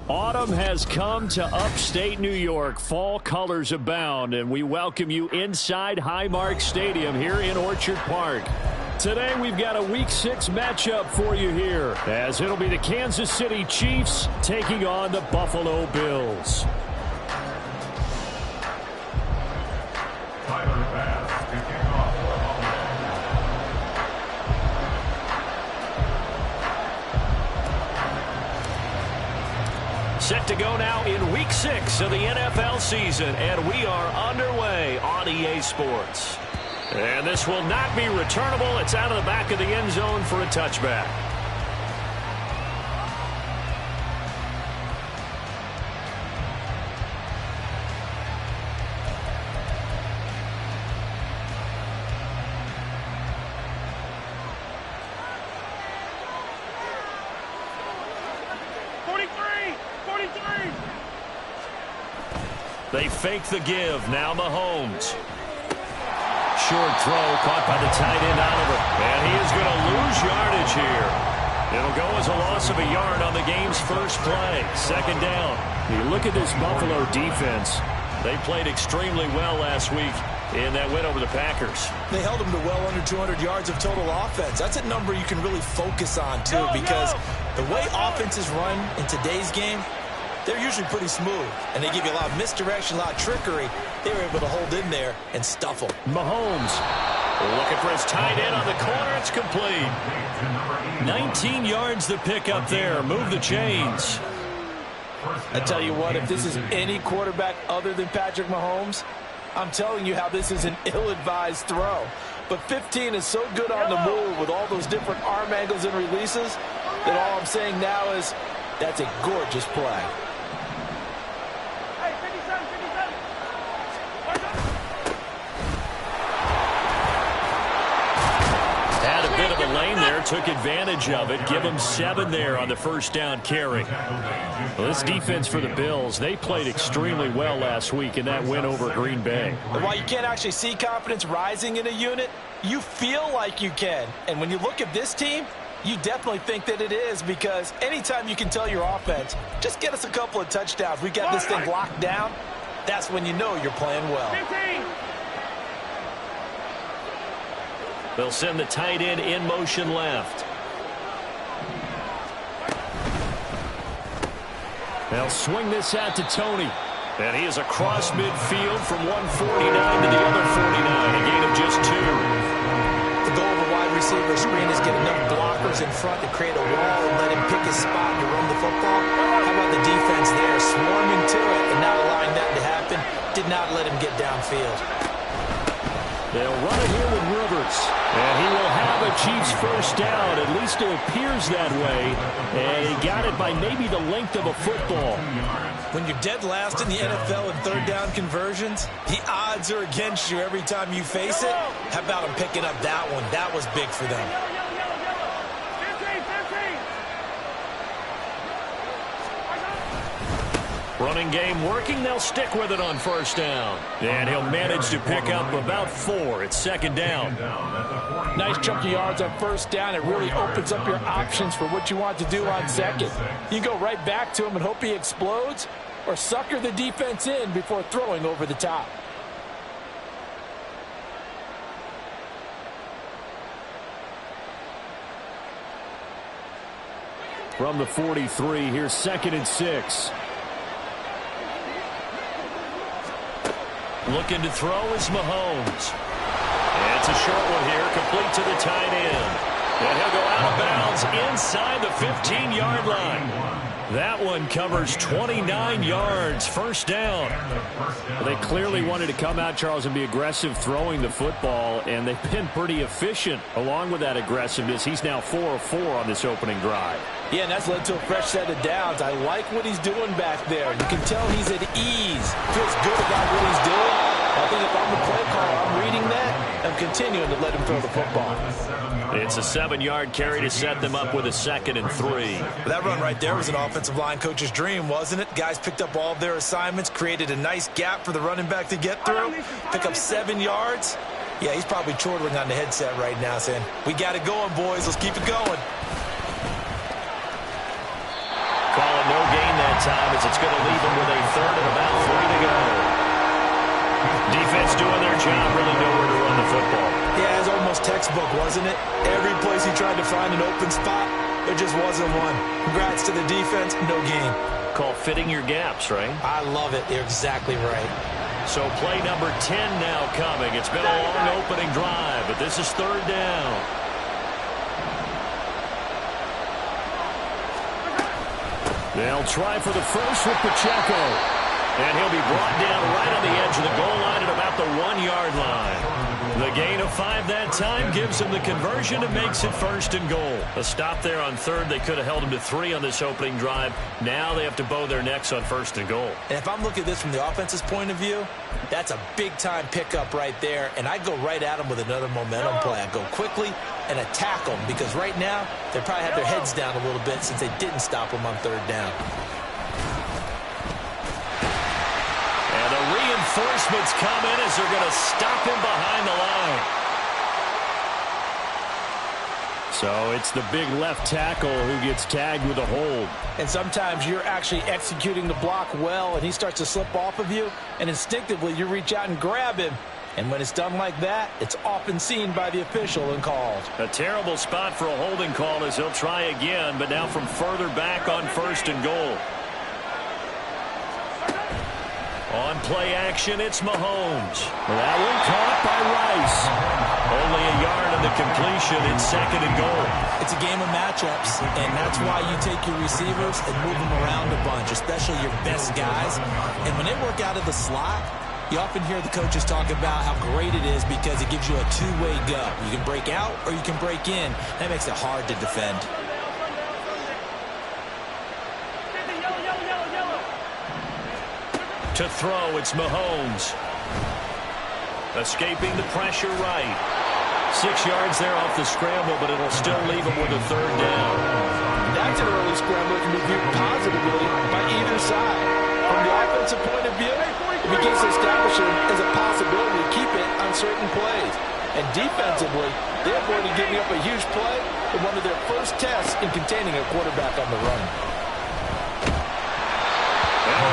Autumn has come to upstate New York. Fall colors abound, and we welcome you inside Highmark Stadium here in Orchard Park. Today we've got a Week 6 matchup for you here, as it'll be the Kansas City Chiefs taking on the Buffalo Bills. Set to go now in Week 6 of the NFL season, and we are underway on EA Sports. And this will not be returnable. It's out of the back of the end zone for a touchback. They fake the give. Now Mahomes. Short throw caught by the tight end Oliver. And he is going to lose yardage here. It'll go as a loss of a yard on the game's first play. Second down. You look at this Buffalo defense. They played extremely well last week in that win over the Packers. They held them to well under 200 yards of total offense. That's a number you can really focus on, too, because the way offenses run in today's game, they're usually pretty smooth, and they give you a lot of misdirection, a lot of trickery. They were able to hold in there and stuff them. Mahomes looking for his tight end on the corner. It's complete. 19 yards the pick up there. Move the chains. I tell you what, if this is any quarterback other than Patrick Mahomes, I'm telling you how this is an ill-advised throw. But 15 is so good on the move with all those different arm angles and releases that all I'm saying now is that's a gorgeous play. Had a bit of a lane there, took advantage of it. Give him 7 there on the first down carry. Well, this defense for the Bills, they played extremely well last week in that win over Green Bay. And while you can't actually see confidence rising in a unit, you feel like you can. And when you look at this team, you definitely think that it is, because anytime you can tell your offense, just get us a couple of touchdowns, we got this thing locked down, that's when you know you're playing well. 15. They'll send the tight end in motion left. They'll swing this out to Tony. And he is across midfield from 149 to the other 49, a gain of just 2. The goal of a wide receiver screen is get enough blockers in front to create a wall and let him pick his spot to run the football. How about the defense there, swarming to it and not allowing that to happen? Did not let him get downfield. They'll run it here with Rivers. And he will have a Chiefs first down. At least it appears that way. And he got it by maybe the length of a football. When you're dead last in the NFL in third down conversions, the odds are against you every time you face it. How about him picking up that one? That was big for them. 15. Running game working. They'll stick with it on first down. And he'll manage to pick up about 4. It's second down. Nice chunk of yards on first down. It really opens up your options for what you want to do on second. You go right back to him and hope he explodes, or sucker the defense in before throwing over the top. From the 43, here's 2nd and 6. Looking to throw is Mahomes. And it's a short one here, complete to the tight end. And he'll go out of bounds inside the 15-yard line. That one covers 29 yards, first down. Well, they clearly wanted to come out, Charles, and be aggressive throwing the football, and they've been pretty efficient along with that aggressiveness. He's now 4 of 4 on this opening drive. Yeah, and that's led to a fresh set of downs. I like what he's doing back there. You can tell he's at ease. Feels good about what he's doing. I think if I'm the play caller, I'm reading that. I'm continuing to let him throw the football. It's a 7-yard carry to set them up with a 2nd and 3. That run right there was an offensive line coach's dream, wasn't it? Guys picked up all of their assignments, created a nice gap for the running back to get through, pick up 7 yards. Yeah, he's probably chortling on the headset right now saying, we got it going, boys. Let's keep it going. Call it no gain that time as it's going to leave them with a third and about 3 to go. Defense doing their job, really nowhere to run the football. Yeah, it was almost textbook, wasn't it? Every place he tried to find an open spot, there just wasn't one. Congrats to the defense, no gain. Call fitting your gaps, right? I love it. You're exactly right. So play number 10 now coming. It's been a long opening drive, but this is third down. They'll try for the first with Pacheco. And he'll be brought down right on the edge of the goal line at about the 1-yard line. The gain of 5 that time gives him the conversion and makes it first and goal. A stop there on third. They could have held him to 3 on this opening drive. Now they have to bow their necks on first and goal. And if I'm looking at this from the offense's point of view, that's a big-time pickup right there. And I go right at him with another momentum play. I go quickly and attack them because right now they probably have their heads down a little bit since they didn't stop him on third down. Reinforcements come in as they're going to stop him behind the line. So it's the big left tackle who gets tagged with a hold. And sometimes you're actually executing the block well, and he starts to slip off of you, and instinctively you reach out and grab him. And when it's done like that, it's often seen by the official and called. A terrible spot for a holding call as he'll try again, but now from further back on first and goal. On play action, it's Mahomes. That one caught by Rice. Only a yard on the completion. It's second and goal. It's a game of matchups, and that's why you take your receivers and move them around a bunch, especially your best guys. And when they work out of the slot, you often hear the coaches talk about how great it is because it gives you a two-way go. You can break out or you can break in. That makes it hard to defend. To throw, it's Mahomes. Escaping the pressure right. 6 yards there off the scramble, but it'll still leave him with a third down. That's an early scramble that can be viewed positively by either side. From the offensive point of view, it begins to establish it as a possibility to keep it on certain plays. And defensively, they avoided giving up a huge play in one of their first tests in containing a quarterback on the run.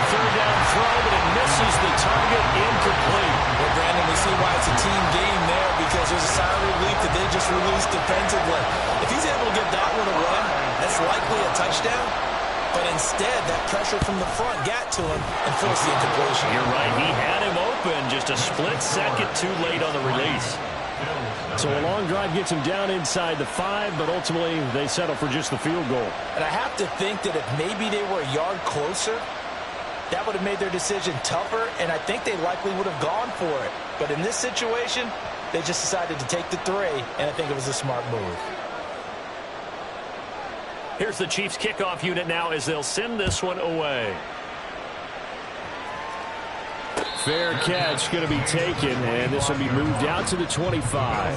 Third down throw, but it misses the target, incomplete. Well, Brandon, we see why it's a team game there because there's a sign of relief that they just released defensively. If he's able to get that one away, that's likely a touchdown. But instead, that pressure from the front got to him and forced the incompletion. You're right. He had him open just a split second too late on the release. So a long drive gets him down inside the 5, but ultimately they settle for just the field goal. And I have to think that if maybe they were a yard closer, that would have made their decision tougher, and I think they likely would have gone for it. But in this situation, they just decided to take the 3, and I think it was a smart move. Here's the Chiefs kickoff unit now as they'll send this one away. Fair catch going to be taken, and this will be moved out to the 25.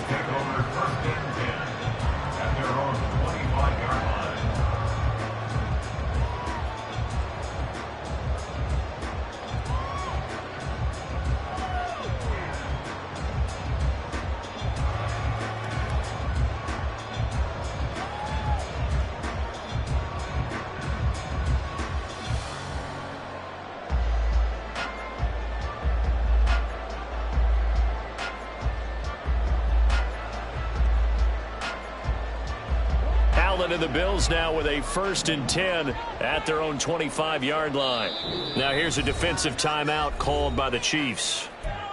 And the Bills now with a 1st and 10 at their own 25-yard line. Now here's a defensive timeout called by the Chiefs.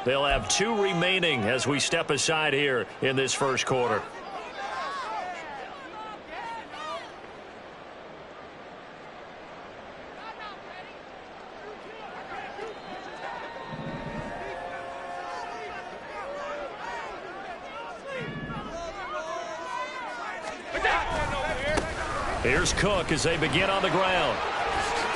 They'll have 2 remaining as we step aside here in this first quarter. Here's Cook as they begin on the ground.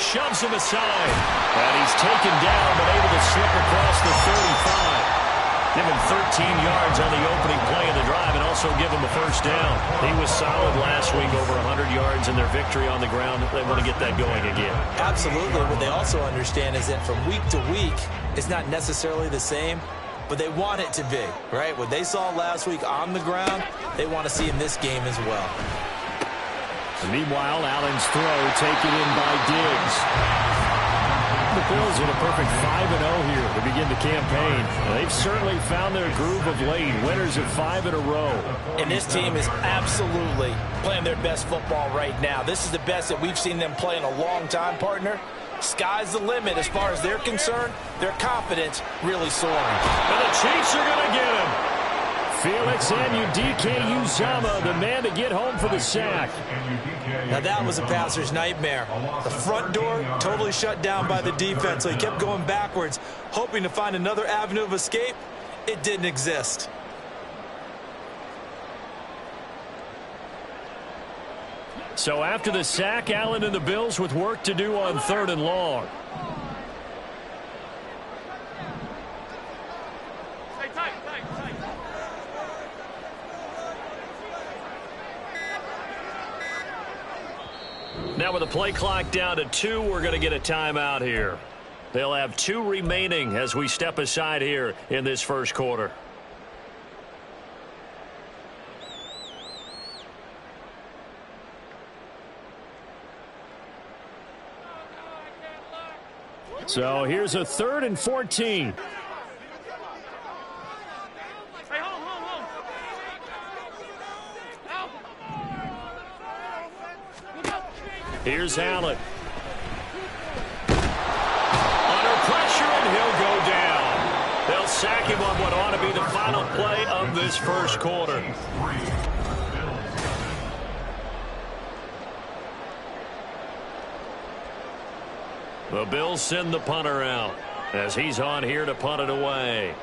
Shoves him aside. And he's taken down but able to slip across the 35. Give him 13 yards on the opening play of the drive and also give him a first down. He was solid last week, over 100 yards in their victory on the ground. They want to get that going again. Absolutely. What they also understand is that from week to week, it's not necessarily the same, but they want it to be, right? What they saw last week on the ground, they want to see in this game as well. And meanwhile, Allen's throw taken in by Diggs. The Bills with a perfect 5-0 here to begin the campaign. They've certainly found their groove of late, winners of 5 in a row. And this team is absolutely playing their best football right now. This is the best that we've seen them play in a long time, partner. Sky's the limit as far as they're concerned. Their confidence really soaring. And the Chiefs are going to get him. Felix Anudike-Uzomah, the man to get home for the sack. Now that was a passer's nightmare. The front door totally shut down by the defense, so he kept going backwards, hoping to find another avenue of escape. It didn't exist. So after the sack, Allen and the Bills with work to do on 3rd and long. Now with the play clock down to 2, we're going to get a timeout here. They'll have 2 remaining as we step aside here in this first quarter. So here's a 3rd and 14. Here's Allen. Under pressure, and he'll go down. They'll sack him on what ought to be the final play of this first quarter. The Bills send the punter out as he's on here to punt it away.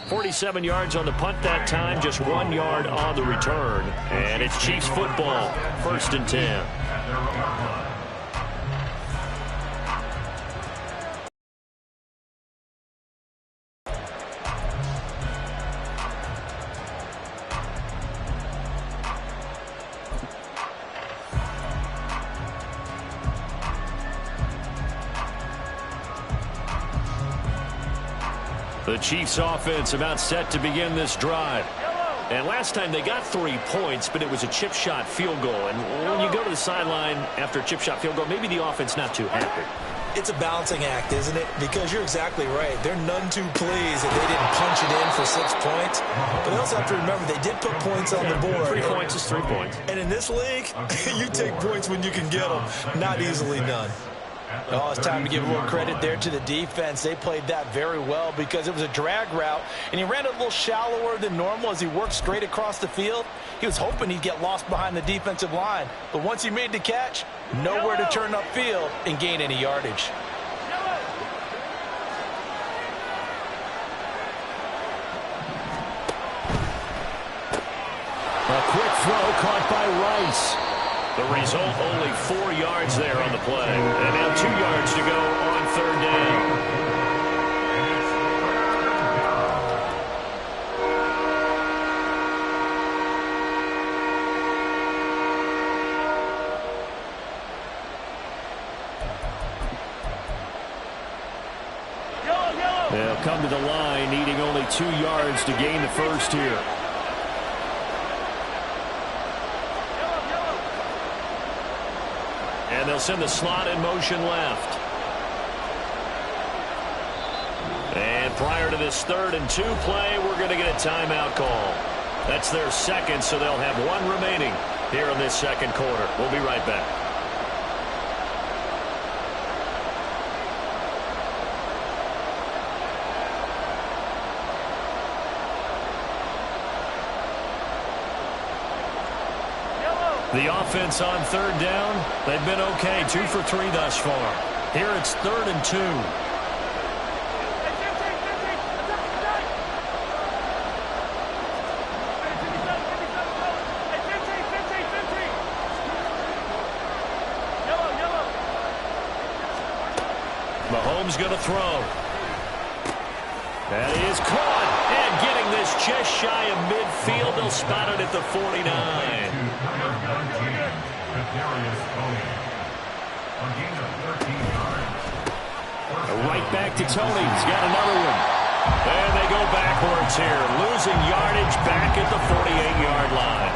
.47 yards on the punt that time, just 1 yard on the return. And it's Chiefs football, 1st and 10. The Chiefs offense about set to begin this drive. And last time they got 3 points, but it was a chip shot field goal. And when you go to the sideline after a chip shot field goal, maybe the offense not too happy. It's a balancing act, isn't it? Because you're exactly right. They're none too pleased that they didn't punch it in for 6 points. But they also have to remember they did put points on the board. 3 points is 3 points. And in this league, you take points when you can get them. Not easily done. Oh, it's time to give a little credit there to the defense. They played that very well because it was a drag route, and he ran a little shallower than normal as he worked straight across the field. He was hoping he'd get lost behind the defensive line, but once he made the catch, nowhere to turn upfield and gain any yardage. A quick throw caught by Rice. The result, only 4 yards there on the play. And now 2 yards to go on 3rd down. They'll come to the line, needing only 2 yards to gain the first here. And they'll send the slot in motion left. And prior to this 3rd and 2 play, we're going to get a timeout call. That's their second, so they'll have 1 remaining here in this second quarter. We'll be right back. The offense on 3rd down, they've been okay, 2 for 3 thus far. Here it's 3rd and 2. Mahomes going to throw. That is caught and getting clearing this just shy of midfield. They'll spot it at the 49. Right back to Tony. He's got another one. And they go backwards here. Losing yardage back at the 48-yard line.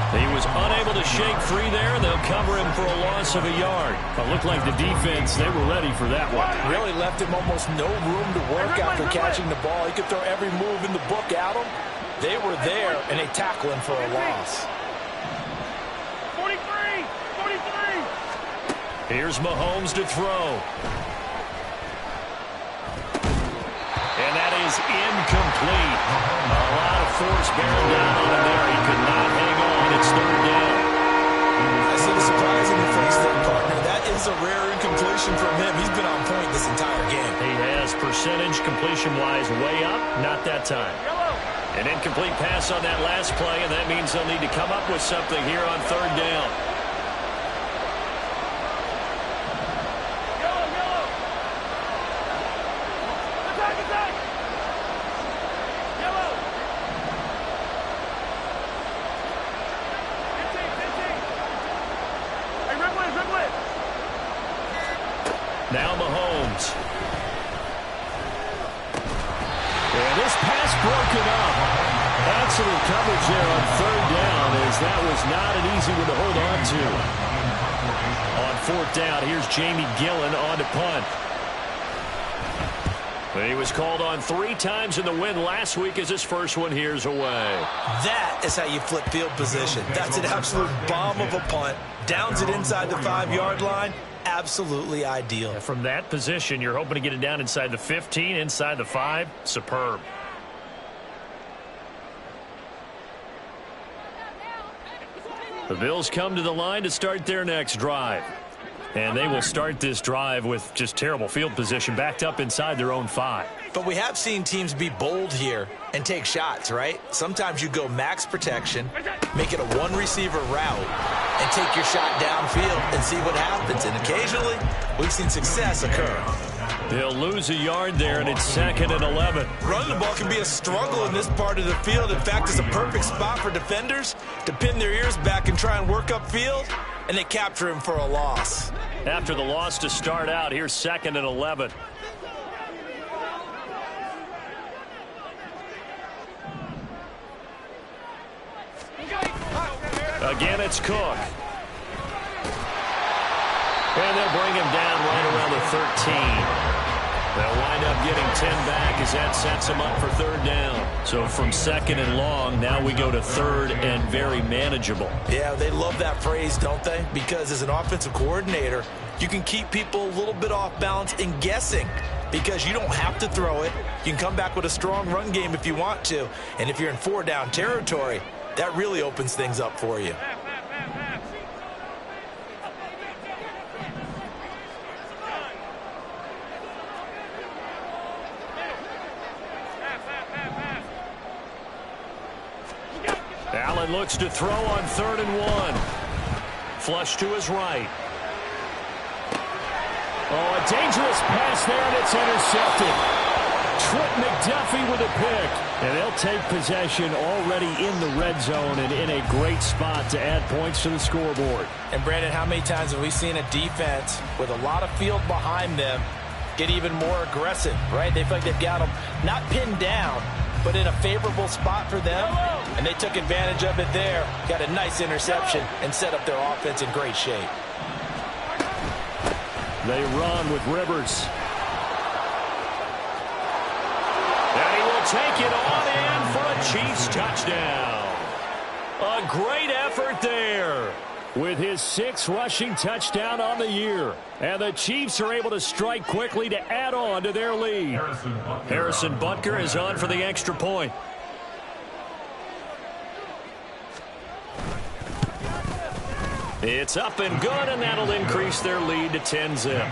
He was unable to shake free there, and they'll cover him for a loss of a yard. It looked like the defense, they were ready for that one. Really left him almost no room to work after catching the ball. He could throw every move in the book at him. They were there, and they tackle him for a loss. 43! 43! Here's Mahomes to throw. And that is incomplete. A lot of force bearing down on him there. He could not hang on. It's third down. I see the surprise in your face there, partner. That is a rare incompletion from him. He's been on point this entire game. He has percentage completion-wise way up. Not that time. An incomplete pass on that last play, and that means they'll need to come up with something here on third down. Now Mahomes. And this pass broken up. Excellent coverage there on third down, as that was not an easy one to hold on to. On fourth down, here's Jamie Gillen on to punt. He was called on 3 times in the win last week as his first one here's away. That is how you flip field position. That's an absolute bomb of a punt. Downs it inside the 5-yard line. Absolutely ideal. From that position, you're hoping to get it down inside the 15, inside the 5. Superb. The Bills come to the line to start their next drive. And they will start this drive with just terrible field position, backed up inside their own 5. But we have seen teams be bold here and take shots, right? Sometimes you go max protection, make it a one-receiver route, and take your shot downfield and see what happens. And occasionally, we've seen success occur. They'll lose a yard there, and it's 2nd and 11. Running the ball can be a struggle in this part of the field. In fact, it's a perfect spot for defenders to pin their ears back and try and work upfield, and they capture him for a loss. After the loss to start out, here's 2nd and 11. Again, it's Cook. And they'll bring him down right around the 13. They'll wind up getting 10 back as that sets them up for third down. So from 2nd and long, now we go to 3rd and very manageable. Yeah, they love that phrase, don't they? Because as an offensive coordinator, you can keep people a little bit off balance and guessing because you don't have to throw it. You can come back with a strong run game if you want to. And if you're in 4-down territory, that really opens things up for you. Allen looks to throw on 3rd and 1. Flush to his right. Oh, a dangerous pass there, and it's intercepted. Trent McDuffie with a pick. And they'll take possession already in the red zone and in a great spot to add points to the scoreboard. And, Brandon, how many times have we seen a defense with a lot of field behind them get even more aggressive, right? They feel like they've got them not pinned down, but in a favorable spot for them, and they took advantage of it there. Got a nice interception and set up their offense in great shape. They run with Rivers. And he will take it on in for a Chiefs touchdown. A great effort there with his 6th rushing touchdown on the year. And the Chiefs are able to strike quickly to add on to their lead. Harrison Butker is on for the extra point. It's up and good, and that'll increase their lead to 10-zip.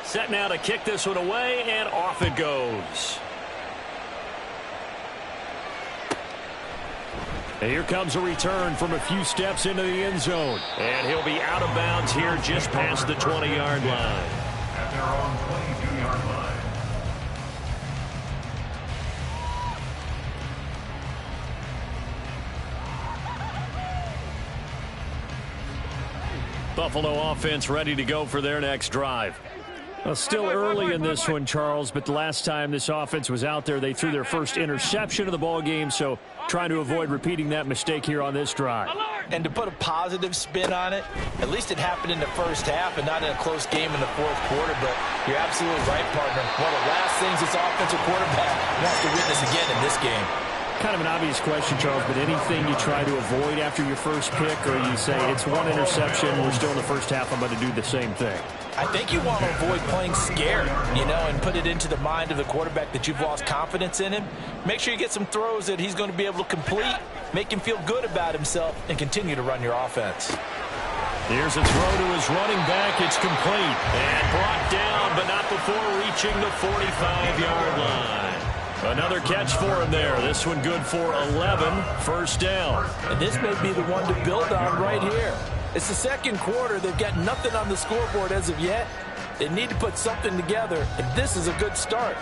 Set now to kick this one away, and off it goes. And here comes a return from a few steps into the end zone. And he'll be out of bounds here just past the 20-yard line. At their own 22-yard line. Buffalo offense ready to go for their next drive. Well, still early in this one, Charles, but the last time this offense was out there, they threw their first interception of the ball game, so trying to avoid repeating that mistake here on this drive. And to put a positive spin on it, at least it happened in the first half and not in a close game in the fourth quarter, but you're absolutely right, partner. One of the last things this offensive quarterback wants to witness again in this game. Kind of an obvious question, Charles, but anything you try to avoid after your first pick, or you say it's one interception, we're still in the first half, I'm going to do the same thing? I think you want to avoid playing scared, and put it into the mind of the quarterback that you've lost confidence in him. Make sure you get some throws that he's going to be able to complete, make him feel good about himself, and continue to run your offense. Here's a throw to his running back. It's complete. And brought down, but not before reaching the 45-yard line. Another catch for him there. This one good for 11, first down. And this may be the one to build on right here. It's the second quarter. They've got nothing on the scoreboard as of yet. They need to put something together, and this is a good start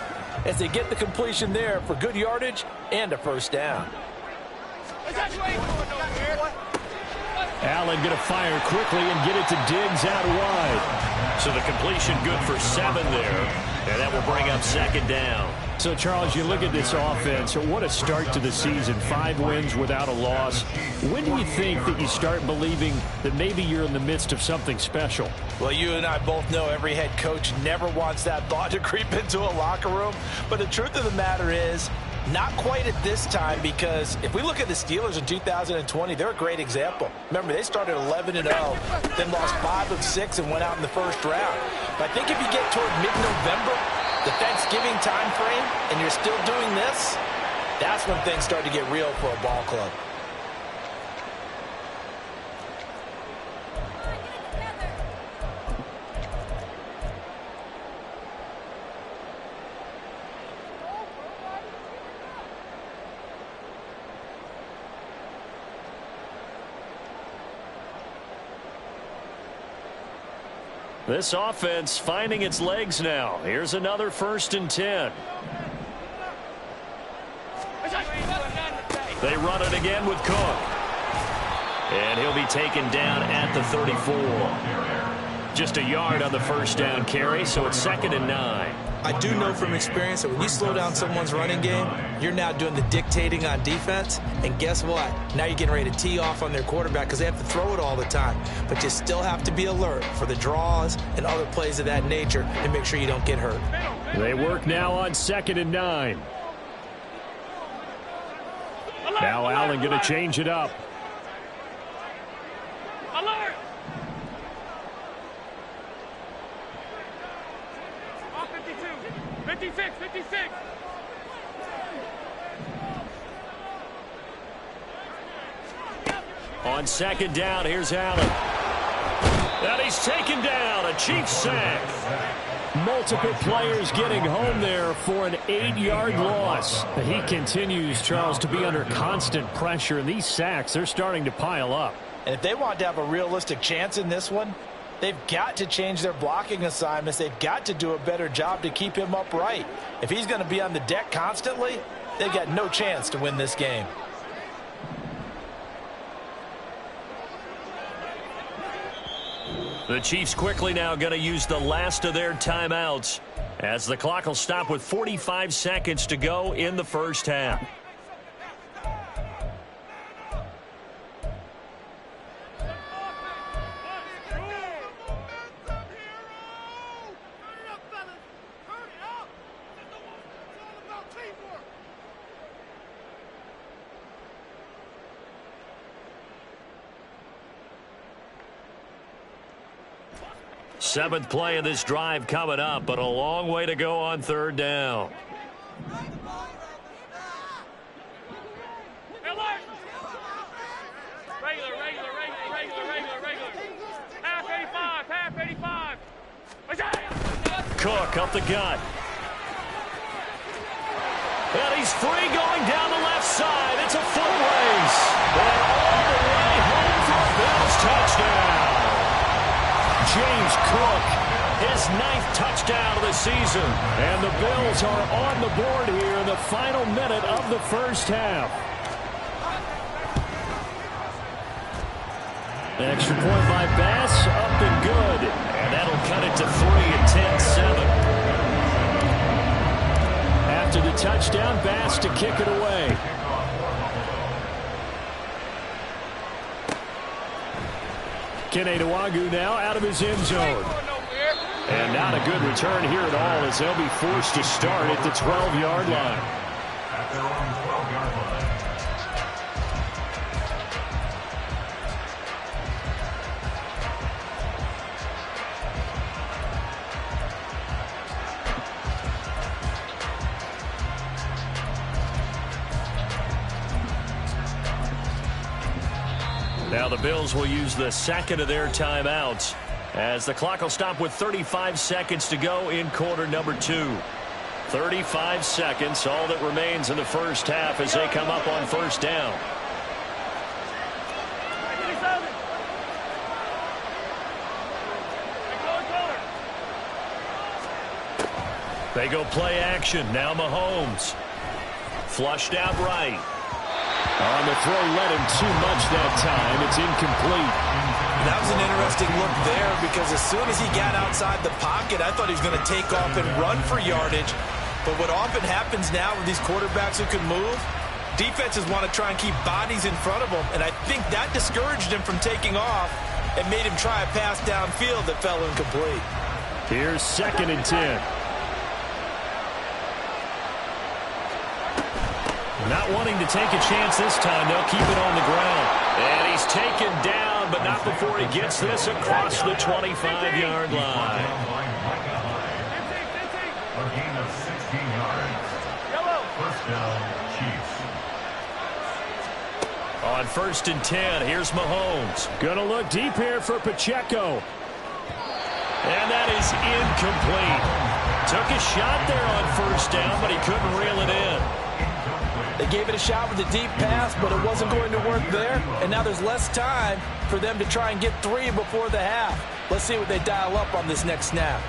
as they get the completion there for good yardage and a first down. Allen going to fire quickly and get it to Diggs out wide. So the completion good for 7 there, and that will bring up second down. So, Charles, you look at this offense, what a start to the season. 5 wins without a loss. When do you think that you start believing that maybe you're in the midst of something special? Well, you and I both know every head coach never wants that thought to creep into a locker room. But the truth of the matter is, not quite at this time, because if we look at the Steelers in 2020, they're a great example. Remember, they started 11-0, then lost 5 of 6 and went out in the first round. But I think if you get toward mid-November, the Thanksgiving time frame, and you're still doing this, that's when things start to get real for a ball club. This offense finding its legs now. Here's another 1st and 10. They run it again with Cook. And he'll be taken down at the 34. Just a yard on the first down carry, so it's 2nd and 9. I do know from experience that when you slow down someone's running game, you're now doing the dictating on defense. And guess what? Now you're getting ready to tee off on their quarterback because they have to throw it all the time. But you still have to be alert for the draws and other plays of that nature and make sure you don't get hurt. They work now on 2nd and 9. Now Allen going to change it up. Alert! 56, 56. On 2nd down, here's Allen. And he's taken down, a Chiefs sack. Multiple players getting home there for an 8-yard loss. He continues, Charles, to be under constant pressure, and these sacks, they're starting to pile up. And if they want to have a realistic chance in this one, they've got to change their blocking assignments. They've got to do a better job to keep him upright. If he's going to be on the deck constantly, they've got no chance to win this game. The Chiefs quickly now going to use the last of their timeouts as the clock will stop with 45 seconds to go in the first half. Seventh play of this drive coming up, but a long way to go on 3rd down. Regular. Half 85. Cook up the gut. And he's is free going down the left side. It's a foot race. And all the way home for a Bills touchdown. James Cook, his 9th touchdown of the season. And the Bills are on the board here in the final minute of the first half. Extra point by Bass, up and good. And that'll cut it to 3 at 10-7. After the touchdown, Bass to kick it away. Kenedawagu now out of his end zone. And not a good return here at all as they'll be forced to start at the 12-yard line. At their own 12-yard line. Now the Bills will use the second of their timeouts as the clock will stop with 35 seconds to go in quarter number 2. 35 seconds, all that remains in the first half as they come up on first down. They go play action. Now Mahomes. Flushed out right. On the throw, led him too much that time. It's incomplete. That was an interesting look there because as soon as he got outside the pocket, I thought he was going to take off and run for yardage. But what often happens now with these quarterbacks who can move, defenses want to try and keep bodies in front of them. And I think that discouraged him from taking off and made him try a pass downfield that fell incomplete. Here's 2nd and 10. Not wanting to take a chance this time, they'll keep it on the ground. And he's taken down, but not before he gets this across the 25-yard line. A gain of 16 yards. First down, Chiefs. On 1st and 10, here's Mahomes. Gonna look deep here for Pacheco. And that is incomplete. Took a shot there on 1st down, but he couldn't reel it in. They gave it a shot with a deep pass, but it wasn't going to work there. And now there's less time for them to try and get 3 before the half. Let's see what they dial up on this next snap.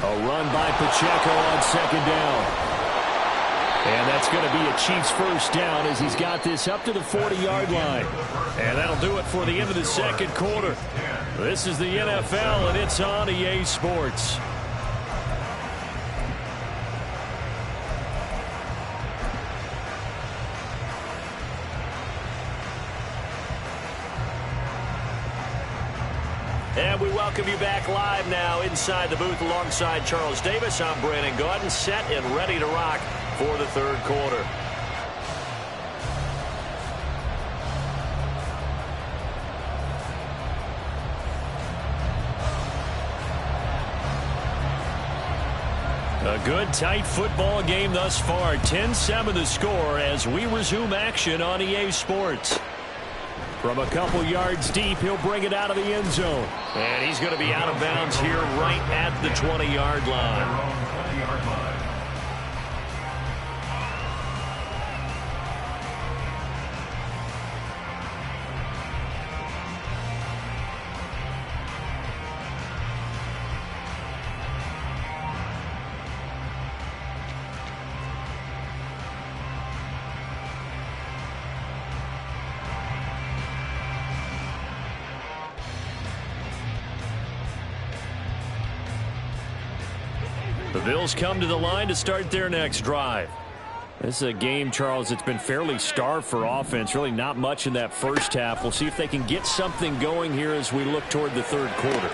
A run by Pacheco on 2nd down. And that's going to be a Chiefs first down as he's got this up to the 40-yard line. And that'll do it for the end of the second quarter. This is the NFL, and it's on EA Sports. And we welcome you back live now inside the booth alongside Charles Davis. I'm Brandon Gaudin, set and ready to rock for the third quarter. A good, tight football game thus far. 10-7 the score as we resume action on EA Sports. From a couple yards deep, he'll bring it out of the end zone. And he's going to be out of bounds here right at the 20-yard line. The Bills come to the line to start their next drive. This is a game, Charles, that's been fairly starved for offense. Really not much in that first half. We'll see if they can get something going here as we look toward the third quarter.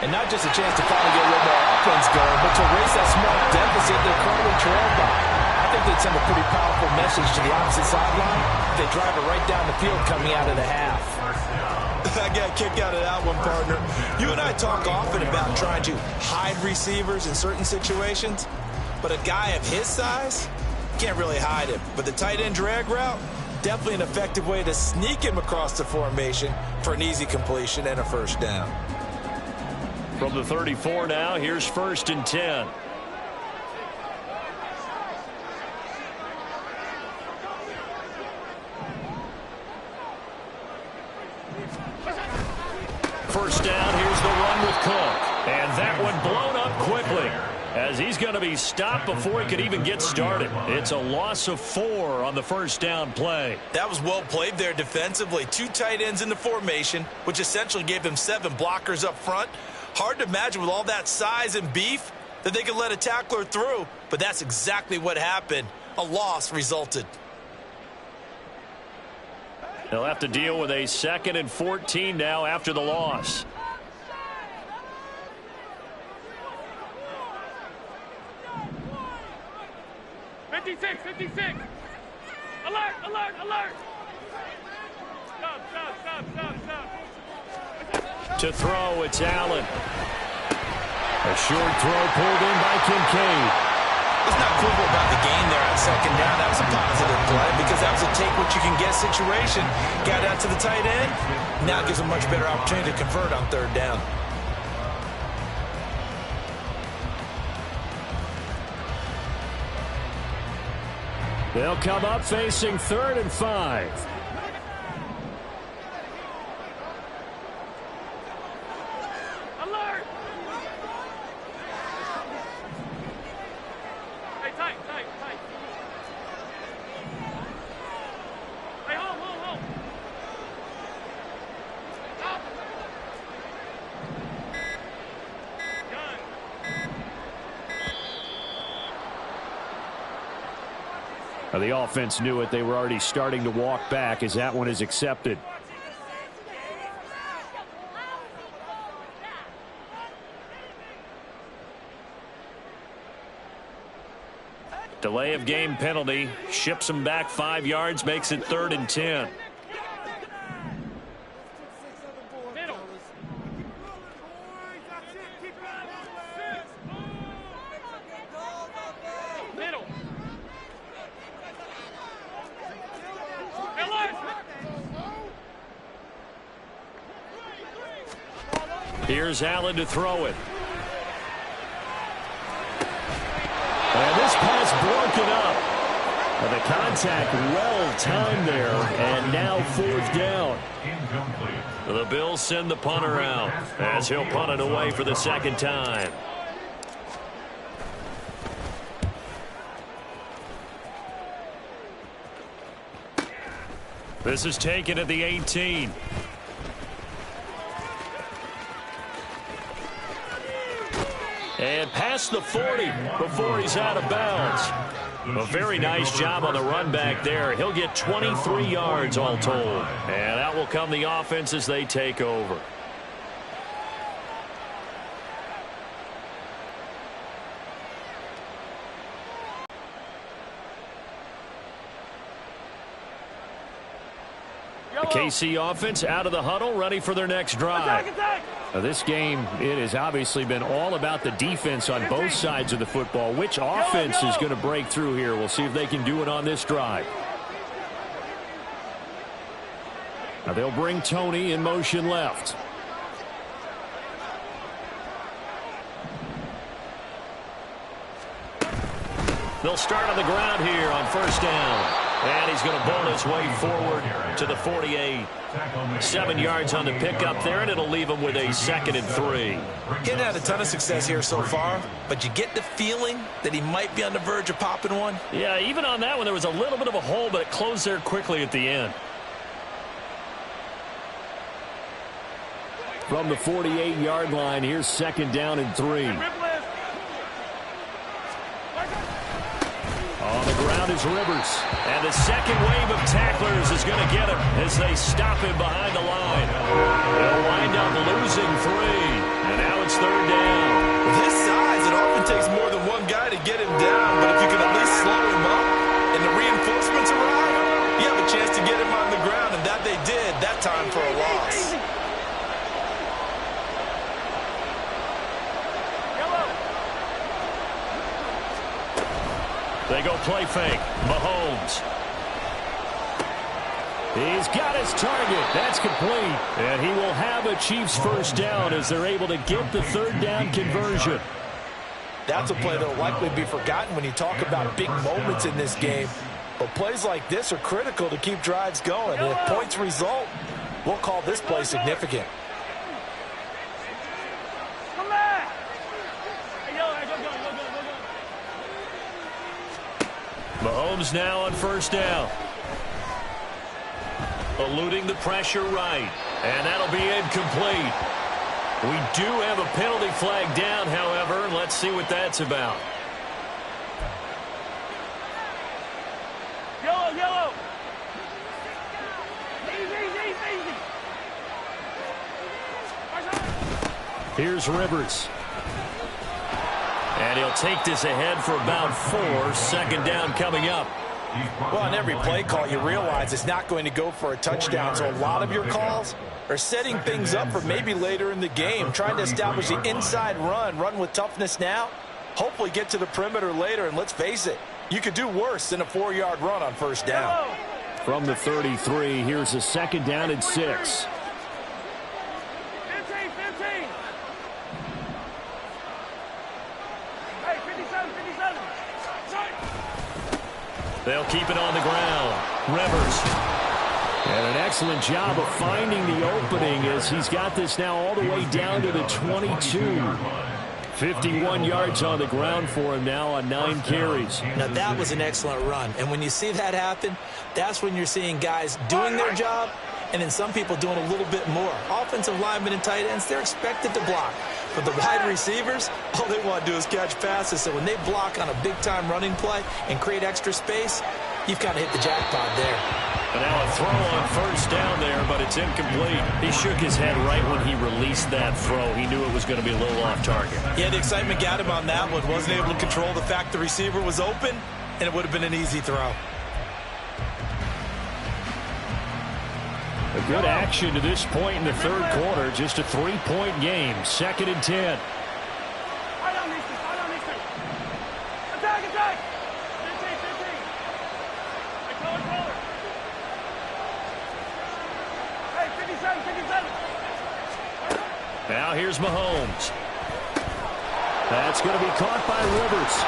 And not just a chance to finally get a little more offense going, but to erase that small deficit they're currently trailed by. I think they'd send a pretty powerful message to the opposite sideline. They drive it right down the field coming out of the half. I got a kick out of that one, partner. You and I talk often about trying to hide receivers in certain situations. But a guy of his size, can't really hide him. But the tight end drag route, definitely an effective way to sneak him across the formation for an easy completion and a first down. From the 34 now, here's 1st and 10. First down, here's the run with Cook. And that one blown up quickly, as he's going to be stopped before he could even get started. It's a loss of 4 on the first down play. That was well played there defensively. 2 tight ends in the formation, which essentially gave them 7 blockers up front. Hard to imagine with all that size and beef that they could let a tackler through, but that's exactly what happened. A loss resulted. They'll have to deal with a 2nd and 14 now after the loss. Fifty-six. Alert, alert, alert. Stop. To throw, it's Allen. A short throw pulled in by Kincaid. It's not quibble about the gain there on 2nd down. That was a positive play because that was a take-what-you-can-get situation. Got out to the tight end. Now it gives a much better opportunity to convert on 3rd down. They'll come up facing 3rd and 5. Alert. Hey, tight. Hey, hold. Stop. Gun. The offense knew it. They were already starting to walk back as that one is accepted. Delay of game penalty. Ships them back 5 yards. Makes it 3rd and 10. Middle. Middle. Here's Allen to throw it. And this pass broken up. And the contact well timed there. And now 4th down. The Bills send the punter out as he'll punt it away for the 2nd time. This is taken at the 18. And past the 40 before he's out of bounds. A very nice job on the run back there. He'll get 23 yards all told. And out will come the offense as they take over. The KC offense out of the huddle, ready for their next drive. Now this game, it has obviously been all about the defense on both sides of the football. Which offense is going to break through here? We'll see if they can do it on this drive. Now they'll bring Tony in motion left. They'll start on the ground here on 1st down. And he's going to bowl his way forward to the 48. 7 yards on the pickup there, and it'll leave him with a 2nd and 3. Getting had a ton of success here so far, but you get the feeling that he might be on the verge of popping one. Yeah, even on that one, there was a little bit of a hole, but it closed there quickly at the end. From the 48-yard line, here's 2nd down and 3. On the ground is Rivers. And the second wave of tacklers is going to get him as they stop him behind the line. They'll wind up losing 3. And now it's 3rd down. With his size, it often takes more than one guy to get him down. But if you can at least slow him up and the reinforcements arrive, you have a chance to get him on the ground. And that they did that time for a loss. They go play fake. Mahomes. He's got his target. That's complete. And he will have a Chiefs first down as they're able to get the third down conversion. That's a play that will likely be forgotten when you talk about big moments in this game. But plays like this are critical to keep drives going. And if points result, we'll call this play significant. Come back. Hey, go. Mahomes now on first down. Eluding the pressure right. And that'll be incomplete. We do have a penalty flag down, however, and let's see what that's about. Yellow. Easy. Here's Rivers. And he'll take this ahead for about 4. Second down coming up. Well, on every play call, you realize it's not going to go for a touchdown. So a lot of your calls are setting things up for maybe later in the game, trying to establish the inside run with toughness now, hopefully get to the perimeter later. And let's face it, you could do worse than a 4-yard run on first down. From the 33, here's a second down and 6. 15. Hey, 57. They'll keep it on the ground. Rivers. And an excellent job of finding the opening as he's got this now all the way down to the 22. 51 yards on the ground for him now on 9 carries. Now, that was an excellent run. And when you see that happen, that's when you're seeing guys doing their job and then some people doing a little bit more. Offensive linemen and tight ends, they're expected to block. But the wide receivers, all they want to do is catch passes. So when they block on a big-time running play and create extra space, you've kind of hit the jackpot there. And now a throw on first down there, but it's incomplete. He shook his head right when he released that throw. He knew it was going to be a little off target. Yeah, the excitement got him on that one. Wasn't able to control the fact the receiver was open, and it would have been an easy throw. A good action to this point in the third quarter. Just a 3-point game. 2nd and 10. I don't need to. Attack. 15. Hey, color. Hey, 57. Now here's Mahomes. That's going to be caught by Rivers.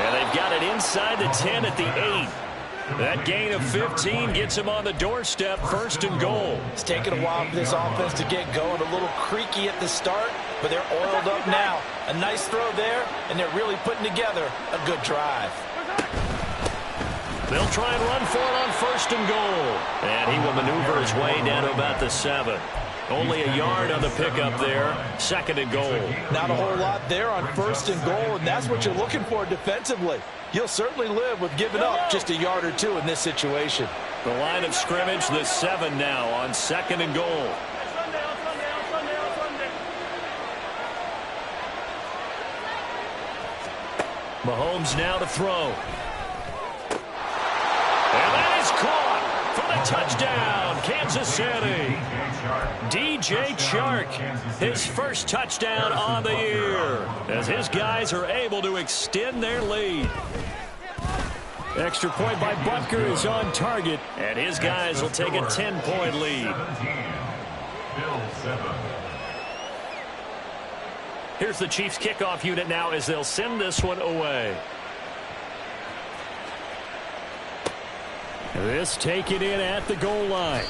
And they've got it inside the 10 at the 8. That gain of 15 gets him on the doorstep, 1st and goal. It's taken a while for this offense to get going. A little creaky at the start, but they're oiled up now. A nice throw there, and they're really putting together a good drive. They'll try and run for it on 1st and goal. And he will maneuver his way down to about the 7. Only a yard on the pickup there. 2nd and goal. Not a whole lot there on 1st and goal, and that's what you're looking for defensively. You'll certainly live with giving up just a yard or 2 in this situation. The line of scrimmage, the 7 now on 2nd and goal. Sunday. Mahomes now to throw. And that is caught for the touchdown, Kansas City. DJ Chark, his first touchdown on the year, as his guys are able to extend their lead. Extra point by Butker is on target, and his guys will take a 10-point lead. Here's the Chiefs kickoff unit now as they'll send this one away. This taken in at the goal line.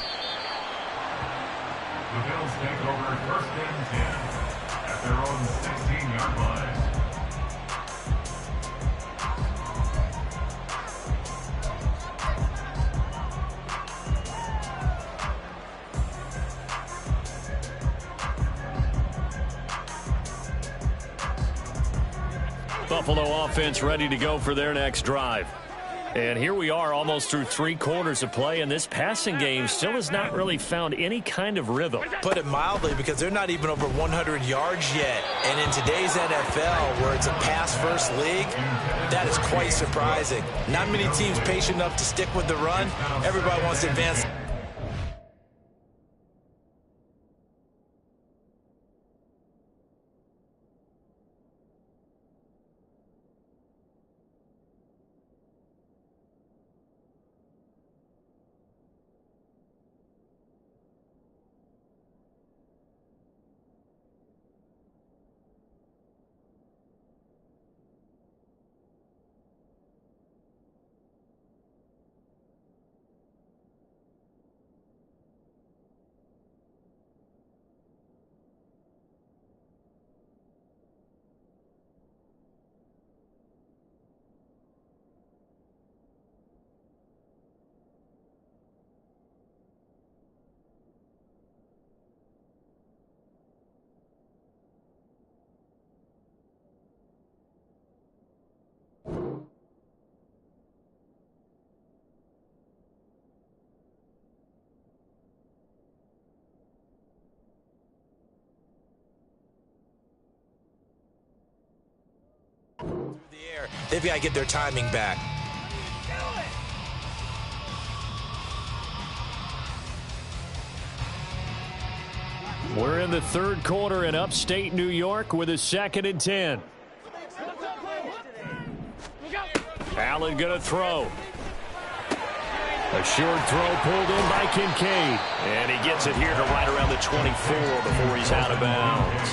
The Bills take over 1st and 10 at their own 16-yard line. Buffalo offense ready to go for their next drive. And here we are almost through 3 quarters of play, and this passing game still has not really found any kind of rhythm. Put it mildly, because they're not even over 100 yards yet. And in today's NFL, where it's a pass-first league, that is quite surprising. Not many teams patient enough to stick with the run. Everybody wants to advance. they've got to get their timing back. We're in the third quarter in upstate New York with a 2nd and 10. Allen going to throw. A short throw pulled in by Kincaid. And he gets it here to right around the 24 before he's out of bounds.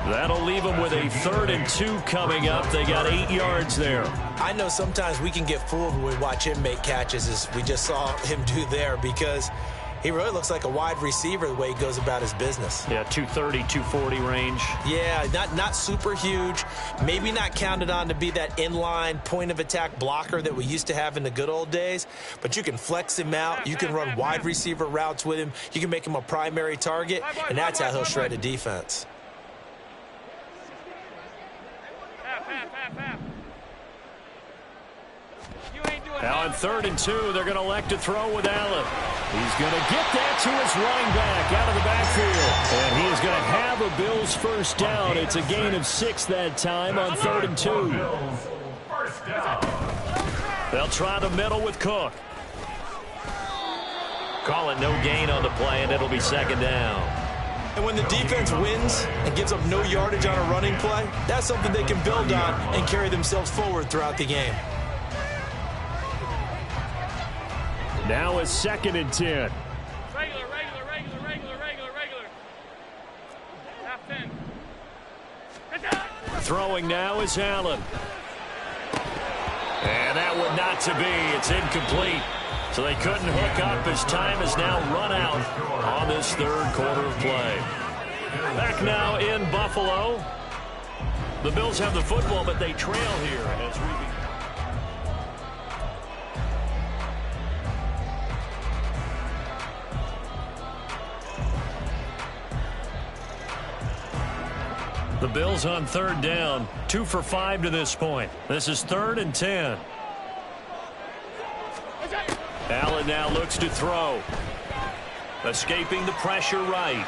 That'll leave him with a 3rd and 2 coming up. They got 8 yards there. I know sometimes we can get fooled when we watch him make catches, as we just saw him do there, because he really looks like a wide receiver the way he goes about his business. Yeah, 230, 240 range. Yeah, not super huge. Maybe not counted on to be that inline point-of-attack blocker that we used to have in the good old days. But you can flex him out. You can run wide receiver routes with him. You can make him a primary target, and that's how he'll shred a defense. Now on 3rd and 2, they're going to elect to throw with Allen. He's going to get that to his running back out of the backfield. And he is going to have a Bills first down. It's a gain of 6 that time on 3rd and 2. They'll try the middle with Cook. Calling no gain on the play, and it'll be 2nd down. And when the defense wins and gives up no yardage on a running play, that's something they can build on and carry themselves forward throughout the game. Now it's 2nd and 10. Regular. Half 10. Throwing now is Allen. And that one not to be. It's incomplete. So they couldn't hook up as time has now run out on this 3rd quarter of play. Back now in Buffalo. The Bills have the football, but they trail here as we begin. The Bills on 3rd down, 2 for 5 to this point. This is 3rd and 10. Allen now looks to throw. Escaping the pressure right.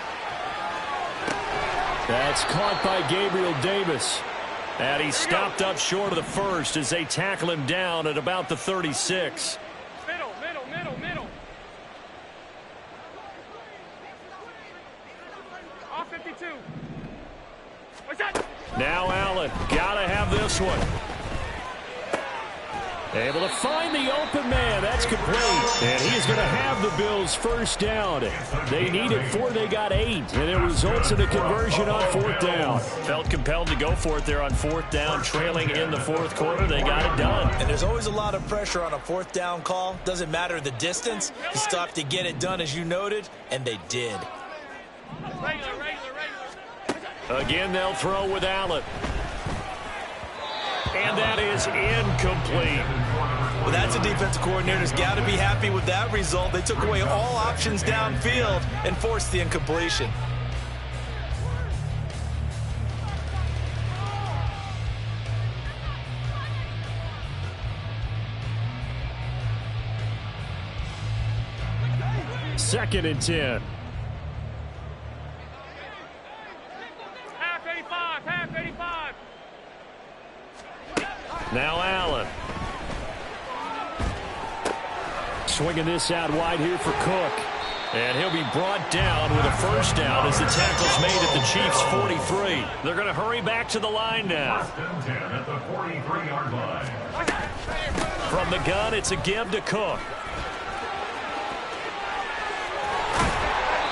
That's caught by Gabriel Davis. And he stopped up short of the first as they tackle him down at about the 36. Middle. Off 52. Now Allen, gotta have this one. Able to find the open man. That's complete. And he is going to have the Bills first down. They needed 4. They got 8. And it results in a conversion on 4th down. Felt compelled to go for it there on 4th down. Trailing in the 4th quarter. They got it done. And there's always a lot of pressure on a 4th down call. Doesn't matter the distance. You still have to get it done, as you noted. And they did. Regular. Again, they'll throw with Allen. And that is incomplete. Well, that's a defensive coordinator's got to be happy with that result. They took away all options downfield and forced the incompletion. Second and 10. Half 85. Now Allen. Swinging this out wide here for Cook. And he'll be brought down with a first down as the tackle's made at the Chiefs' 43. They're going to hurry back to the line now. At the 43-yard line. From the gun, it's a give to Cook.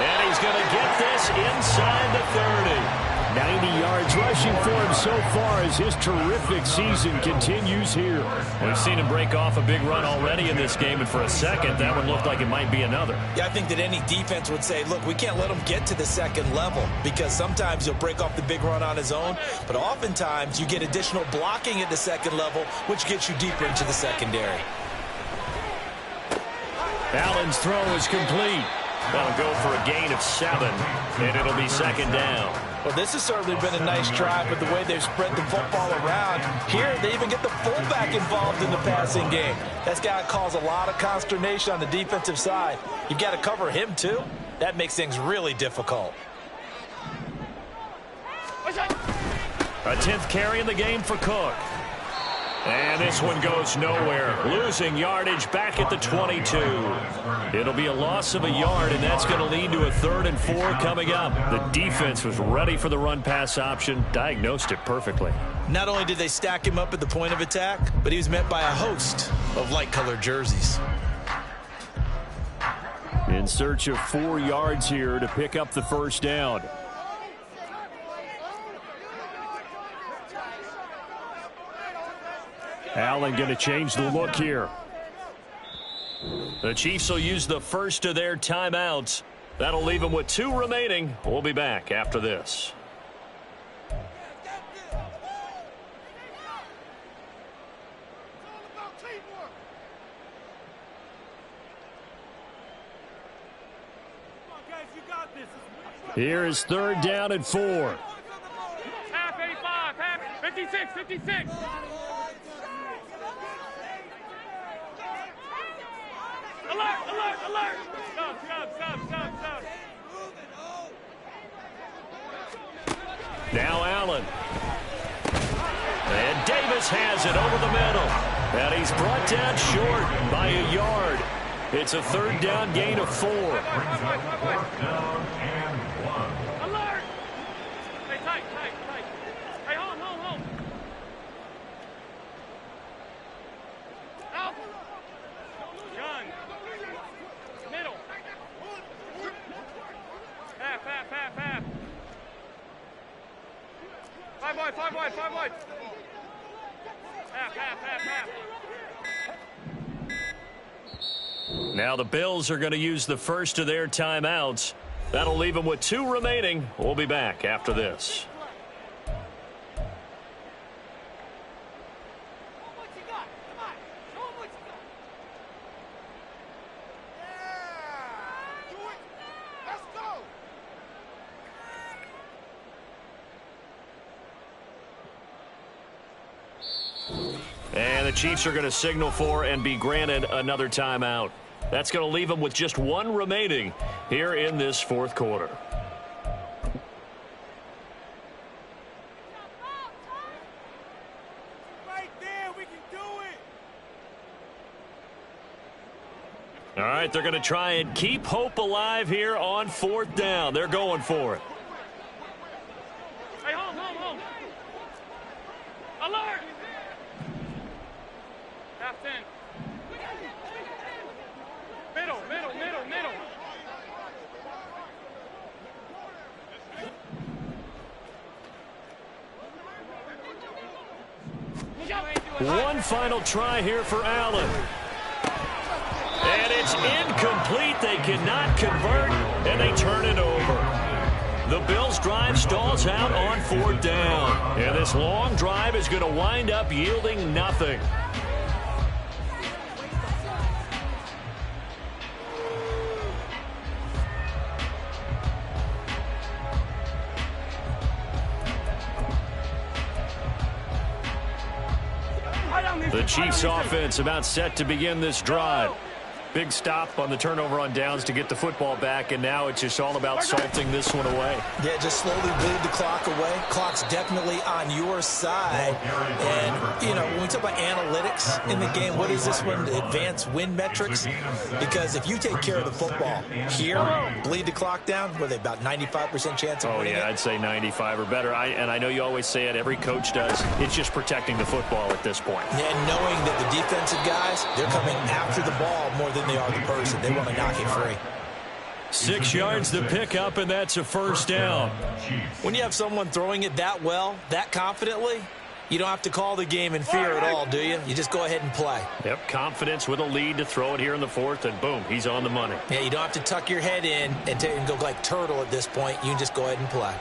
And he's going to get this inside the 30. 90 yards rushing for him so far as his terrific season continues here. We've seen him break off a big run already in this game, and for a second, that one looked like it might be another. Yeah, I think that any defense would say, look, we can't let him get to the second level, because sometimes he'll break off the big run on his own, but oftentimes you get additional blocking at the second level, which gets you deeper into the secondary. Allen's throw is complete. That'll go for a gain of 7, and it'll be 2nd down. Well, this has certainly been a nice drive with the way they've spread the football around. Here, they even get the fullback involved in the passing game. That's got to cause a lot of consternation on the defensive side. You've got to cover him, too. That makes things really difficult. A 10th carry in the game for Cook. And this one goes nowhere. Losing yardage back at the 22. It'll be a loss of a yard, and that's going to lead to a 3rd and 4 coming up. The defense was ready for the run-pass option, diagnosed it perfectly. Not only did they stack him up at the point of attack, but he was met by a host of light-colored jerseys. In search of 4 yards here to pick up the first down. Allen going to change the look here. The Chiefs will use the first of their timeouts. That'll leave them with 2 remaining. We'll be back after this. Here is 3rd down and 4. Half 85, half 56, 56. Alert, alert, alert. Stop, stop, stop, stop, stop. Now Allen. And Davis has it over the middle. And he's brought down short by a yard. It's a 3rd down gain of 4. Alert. Hey, tight, tight, tight. Hey, hold, hold, hold. Out. Gun. Middle. Half, half, half, half. 5 wide, 5 wide, 5 wide. Half, half, half, half. Now the Bills are going to use the first of their timeouts. That'll leave them with 2 remaining. We'll be back after this. And the Chiefs are going to signal for and be granted another timeout. That's going to leave them with just 1 remaining here in this 4th quarter. Right there, we can do it. All right, they're going to try and keep hope alive here on 4th down. They're going for it. Hey, hold, hold, hold. Alert. Half 10. Middle, middle, middle, middle. One final try here for Allen. And it's incomplete. They cannot convert, and they turn it over. The Bills' drive stalls out on 4th down. And this long drive is going to wind up yielding nothing. The Chiefs offense about set to begin this drive. Big stop on the turnover on downs to get the football back, and now it's just all about salting this one away. Yeah, just slowly bleed the clock away. Clock's definitely on your side. And, you know, when we talk about analytics in the game, what is this one? Advanced win metrics? Because if you take care of the football here, bleed the clock down, what are they, about 95% chance of winning it? I'd say 95 or better. And I know you always say it, every coach does. It's just protecting the football at this point. Yeah, and knowing that the defensive guys, they're coming after the ball more than they are the person. They want to knock it free. 6 yards to pick up, and that's a 1st down. When you have someone throwing it that well, that confidently, you don't have to call the game in fear at all, do you? You just go ahead and play. Yep, confidence with a lead to throw it here in the 4th, and boom, he's on the money. Yeah, you don't have to tuck your head in and go like turtle at this point. You can just go ahead and play.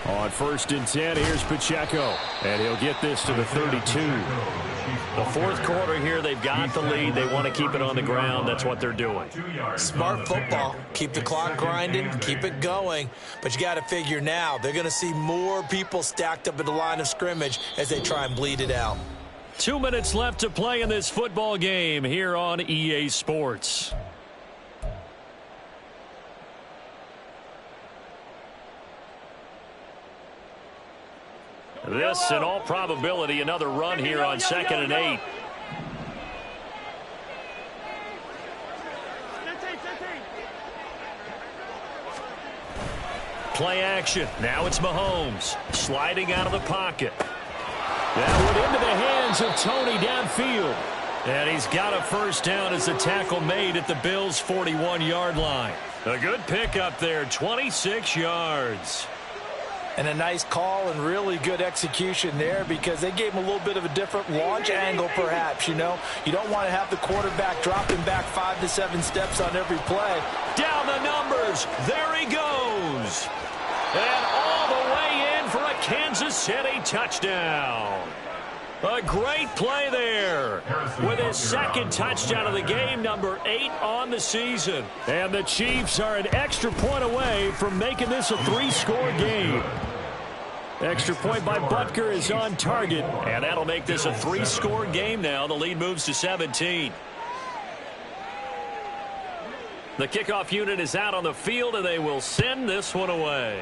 On 1st and 10, here's Pacheco, and he'll get this to the 32. The 4th quarter here, they've got the lead. They want to keep it on the ground. That's what they're doing. Smart football. Keep the clock grinding, keep it going. But you got to figure now, they're going to see more people stacked up at the line of scrimmage as they try and bleed it out. 2 minutes left to play in this football game here on EA Sports. This, in all probability, another run here on 2nd and 8. Play action. Now it's Mahomes sliding out of the pocket. That went into the hands of Tony downfield. And he's got a first down as the tackle made at the Bills' 41-yard line. A good pickup there, 26 yards. And a nice call and really good execution there because they gave him a little bit of a different launch angle perhaps, you know. You don't want to have the quarterback dropping back 5 to 7 steps on every play. Down the numbers. There he goes. And all the way in for a Kansas City touchdown. A great play there with his second touchdown of the game, number 8 on the season. And the Chiefs are an extra point away from making this a 3-score game. Extra point by Butker is on target, and that'll make this a 3-score game now. The lead moves to 17. The kickoff unit is out on the field, and they will send this one away.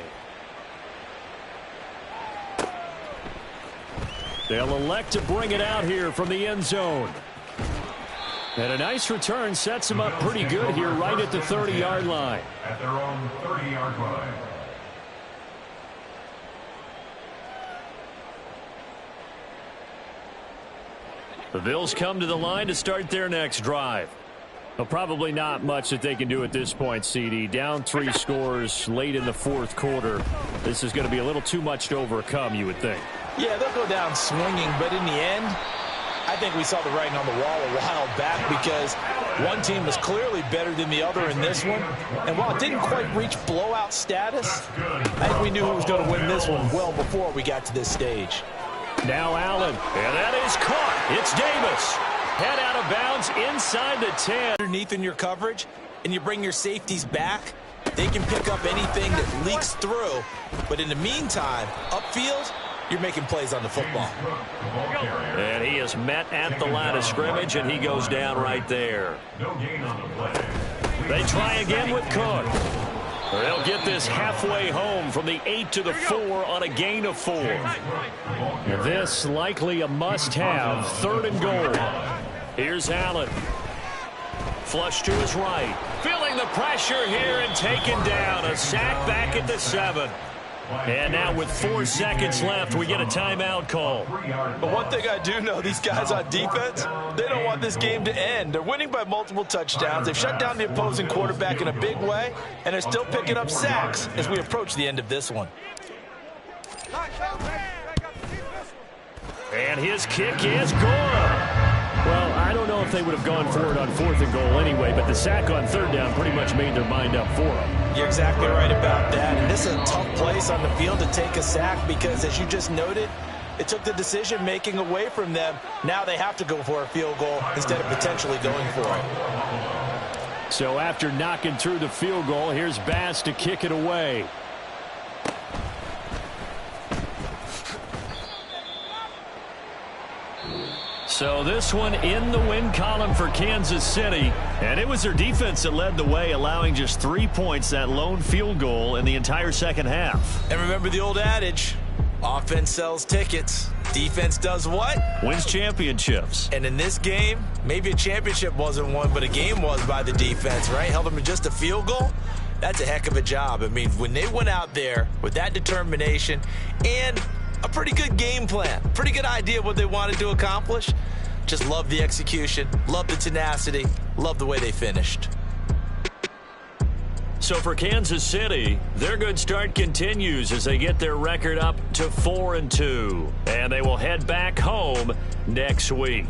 They'll elect to bring it out here from the end zone. And a nice return sets them up pretty good here right at the 30-yard line. At their own 30-yard line. The Bills come to the line to start their next drive. Well, probably not much that they can do at this point, CD. Down 3 scores late in the 4th quarter. This is going to be a little too much to overcome, you would think. Yeah, they'll go down swinging, but in the end, I think we saw the writing on the wall a while back because one team was clearly better than the other in this one. And while it didn't quite reach blowout status, I think we knew who was going to win this one well before we got to this stage. Now Allen, and that is caught. It's Davis. Head out of bounds inside the 10. Underneath in your coverage, and you bring your safeties back, they can pick up anything that leaks through. But in the meantime, upfield, you're making plays on the football. And he is met at the line of scrimmage, and he goes down right there. They try again with Cook. They'll get this halfway home from the 8 to the 4 on a gain of 4. This likely a must-have, 3rd and goal. Here's Allen. Flush to his right. Feeling the pressure here and taken down. A sack back at the 7. And now with 4 seconds left, we get a timeout call. But one thing I do know, these guys on defense, they don't want this game to end. They're winning by multiple touchdowns. They've shut down the opposing quarterback in a big way, and they're still picking up sacks as we approach the end of this one. And his kick is good. Well, I don't know if they would have gone for it on 4th and goal anyway, but the sack on 3rd down pretty much made their mind up for them. You're exactly right about that. And this is a tough place on the field to take a sack because, as you just noted, it took the decision-making away from them. Now they have to go for a field goal instead of potentially going for it. So after knocking through the field goal, here's Bass to kick it away. So this one in the win column for Kansas City. And it was their defense that led the way, allowing just 3 points, that lone field goal in the entire second half. And remember the old adage, offense sells tickets. Defense does what? Wins championships. And in this game, maybe a championship wasn't won, but a game was by the defense, right? Held them to just a field goal. That's a heck of a job. I mean, when they went out there with that determination and a pretty good game plan, pretty good idea of what they wanted to accomplish, just love the execution, love the tenacity, love the way they finished. So for Kansas City, their good start continues as they get their record up to 4-2. And they will head back home next week.